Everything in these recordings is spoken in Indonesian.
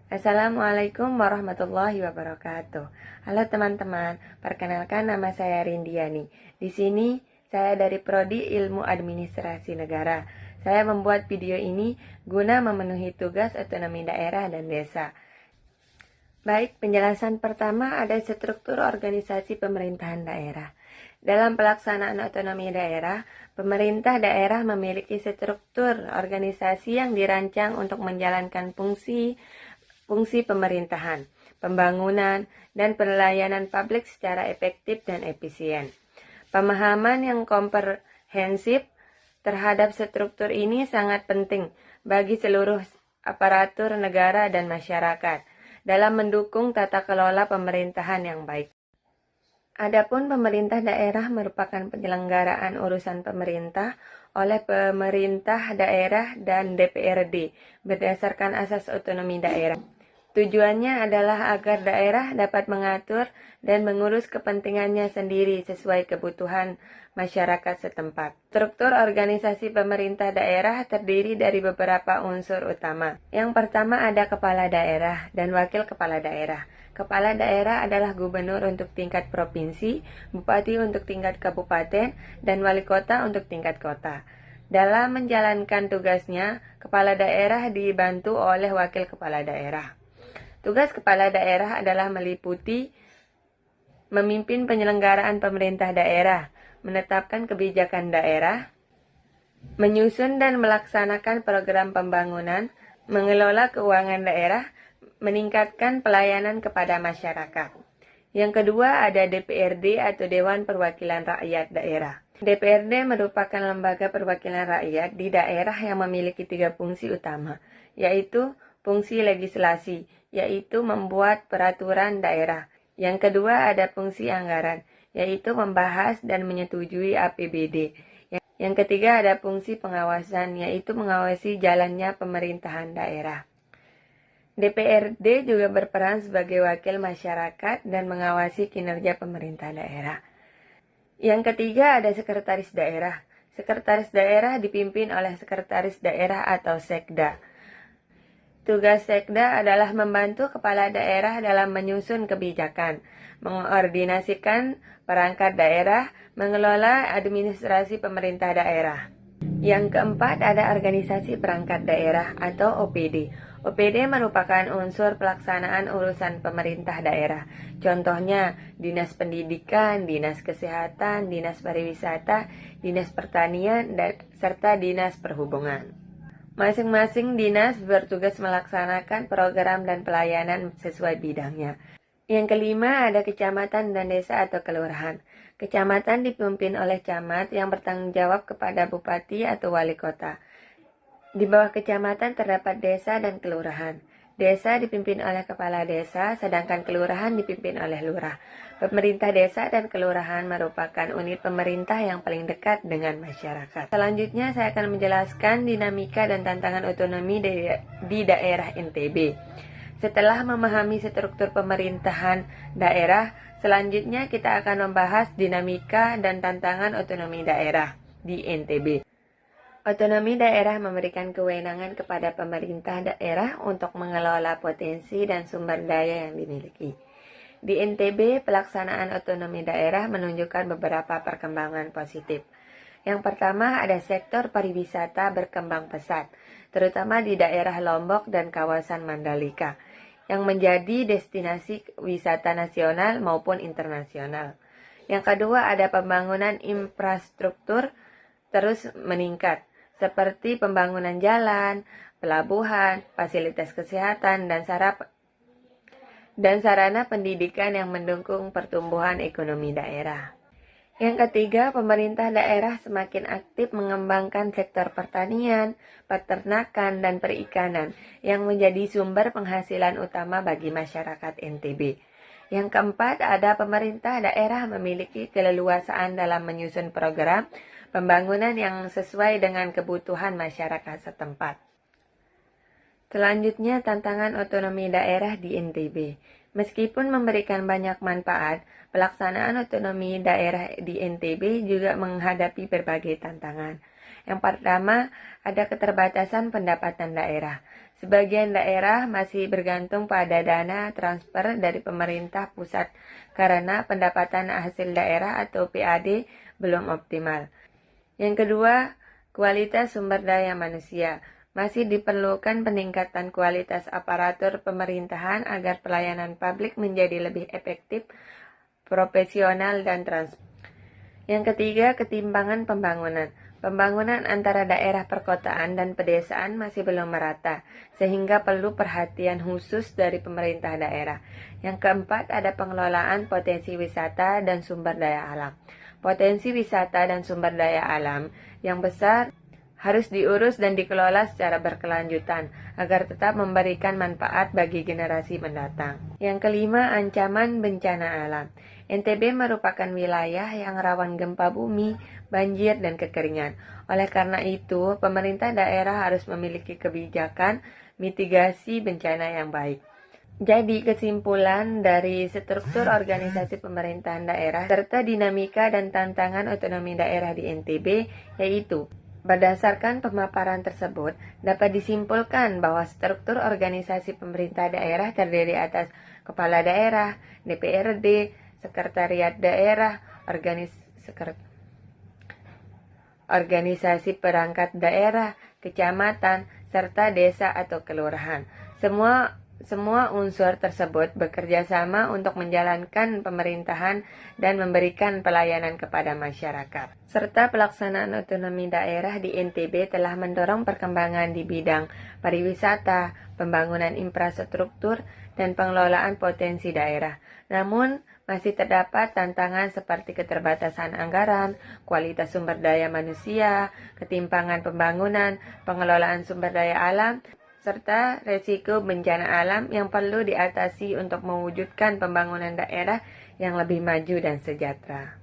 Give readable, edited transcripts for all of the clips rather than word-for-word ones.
Assalamualaikum warahmatullahi wabarakatuh. Halo teman-teman, perkenalkan nama saya Rindiani. Di sini saya dari Prodi Ilmu Administrasi Negara. Saya membuat video ini guna memenuhi tugas otonomi daerah dan desa. Baik, penjelasan pertama ada struktur organisasi pemerintahan daerah. Dalam pelaksanaan otonomi daerah, pemerintah daerah memiliki struktur organisasi yang dirancang untuk menjalankan fungsi pemerintahan, pembangunan, dan pelayanan publik secara efektif dan efisien. Pemahaman yang komprehensif terhadap struktur ini sangat penting bagi seluruh aparatur negara dan masyarakat dalam mendukung tata kelola pemerintahan yang baik. Adapun pemerintah daerah merupakan penyelenggaraan urusan pemerintah oleh pemerintah daerah dan DPRD berdasarkan asas otonomi daerah. Tujuannya adalah agar daerah dapat mengatur dan mengurus kepentingannya sendiri sesuai kebutuhan masyarakat setempat. Struktur organisasi pemerintah daerah terdiri dari beberapa unsur utama. Yang pertama ada kepala daerah dan wakil kepala daerah. Kepala daerah adalah gubernur untuk tingkat provinsi, bupati untuk tingkat kabupaten, dan wali kota untuk tingkat kota. Dalam menjalankan tugasnya, kepala daerah dibantu oleh wakil kepala daerah. Tugas kepala daerah adalah meliputi memimpin penyelenggaraan pemerintah daerah, menetapkan kebijakan daerah, menyusun dan melaksanakan program pembangunan, mengelola keuangan daerah, meningkatkan pelayanan kepada masyarakat. Yang kedua ada DPRD atau Dewan Perwakilan Rakyat Daerah. DPRD merupakan lembaga perwakilan rakyat di daerah yang memiliki 3 fungsi utama, yaitu fungsi legislasi, yaitu membuat peraturan daerah. Yang kedua ada fungsi anggaran, yaitu membahas dan menyetujui APBD. Yang ketiga ada fungsi pengawasan, yaitu mengawasi jalannya pemerintahan daerah. DPRD juga berperan sebagai wakil masyarakat dan mengawasi kinerja pemerintah daerah. Yang ketiga ada sekretaris daerah. Sekretaris daerah dipimpin oleh sekretaris daerah atau sekda. Tugas sekda adalah membantu kepala daerah dalam menyusun kebijakan, mengordinasikan perangkat daerah, mengelola administrasi pemerintah daerah. Yang keempat ada organisasi perangkat daerah atau OPD. OPD merupakan unsur pelaksanaan urusan pemerintah daerah. Contohnya, Dinas Pendidikan, Dinas Kesehatan, Dinas Pariwisata, Dinas Pertanian, serta Dinas Perhubungan. Masing-masing dinas bertugas melaksanakan program dan pelayanan sesuai bidangnya. Yang kelima ada kecamatan dan desa atau kelurahan. Kecamatan dipimpin oleh camat yang bertanggung jawab kepada bupati atau wali kota. Di bawah kecamatan terdapat desa dan kelurahan. Desa dipimpin oleh kepala desa, sedangkan kelurahan dipimpin oleh lurah. Pemerintah desa dan kelurahan merupakan unit pemerintah yang paling dekat dengan masyarakat. Selanjutnya saya akan menjelaskan dinamika dan tantangan otonomi di daerah NTB. Setelah memahami struktur pemerintahan daerah, selanjutnya kita akan membahas dinamika dan tantangan otonomi daerah di NTB. Otonomi daerah memberikan kewenangan kepada pemerintah daerah untuk mengelola potensi dan sumber daya yang dimiliki. Di NTB, pelaksanaan otonomi daerah menunjukkan beberapa perkembangan positif. Yang pertama ada sektor pariwisata berkembang pesat, terutama di daerah Lombok dan kawasan Mandalika, yang menjadi destinasi wisata nasional maupun internasional. Yang kedua ada pembangunan infrastruktur terus meningkat, seperti pembangunan jalan, pelabuhan, fasilitas kesehatan, dan sarana pendidikan yang mendukung pertumbuhan ekonomi daerah. Yang ketiga, pemerintah daerah semakin aktif mengembangkan sektor pertanian, peternakan, dan perikanan yang menjadi sumber penghasilan utama bagi masyarakat NTB. Yang keempat, ada pemerintah daerah memiliki keleluasaan dalam menyusun program pembangunan yang sesuai dengan kebutuhan masyarakat setempat. Selanjutnya, tantangan otonomi daerah di NTB. Meskipun memberikan banyak manfaat, pelaksanaan otonomi daerah di NTB juga menghadapi berbagai tantangan. Yang pertama, ada keterbatasan pendapatan daerah. Sebagian daerah masih bergantung pada dana transfer dari pemerintah pusat karena pendapatan hasil daerah atau PAD belum optimal. Yang kedua, kualitas sumber daya manusia. Masih diperlukan peningkatan kualitas aparatur pemerintahan agar pelayanan publik menjadi lebih efektif, profesional, dan transparan. Yang ketiga, ketimpangan pembangunan. Pembangunan antara daerah perkotaan dan pedesaan masih belum merata, sehingga perlu perhatian khusus dari pemerintah daerah. Yang keempat, ada pengelolaan potensi wisata dan sumber daya alam. Potensi wisata dan sumber daya alam yang besar harus diurus dan dikelola secara berkelanjutan agar tetap memberikan manfaat bagi generasi mendatang. Yang kelima, ancaman bencana alam. NTB merupakan wilayah yang rawan gempa bumi, banjir, dan kekeringan. Oleh karena itu, pemerintah daerah harus memiliki kebijakan mitigasi bencana yang baik. Jadi, kesimpulan dari struktur organisasi pemerintahan daerah serta dinamika dan tantangan otonomi daerah di NTB yaitu berdasarkan pemaparan tersebut, dapat disimpulkan bahwa struktur organisasi pemerintah daerah terdiri atas kepala daerah, DPRD, sekretariat daerah, organisasi perangkat daerah, kecamatan, serta desa atau kelurahan. Semua unsur tersebut bekerja sama untuk menjalankan pemerintahan dan memberikan pelayanan kepada masyarakat. Serta pelaksanaan otonomi daerah di NTB telah mendorong perkembangan di bidang pariwisata, pembangunan infrastruktur, dan pengelolaan potensi daerah. Namun, masih terdapat tantangan seperti keterbatasan anggaran, kualitas sumber daya manusia, ketimpangan pembangunan, pengelolaan sumber daya alam, serta resiko bencana alam yang perlu diatasi untuk mewujudkan pembangunan daerah yang lebih maju dan sejahtera.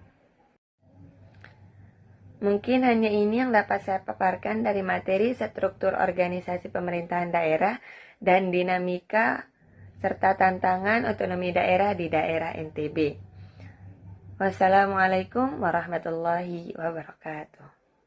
Mungkin hanya ini yang dapat saya paparkan dari materi struktur organisasi pemerintahan daerah dan dinamika serta tantangan otonomi daerah di daerah NTB. Wassalamualaikum warahmatullahi wabarakatuh.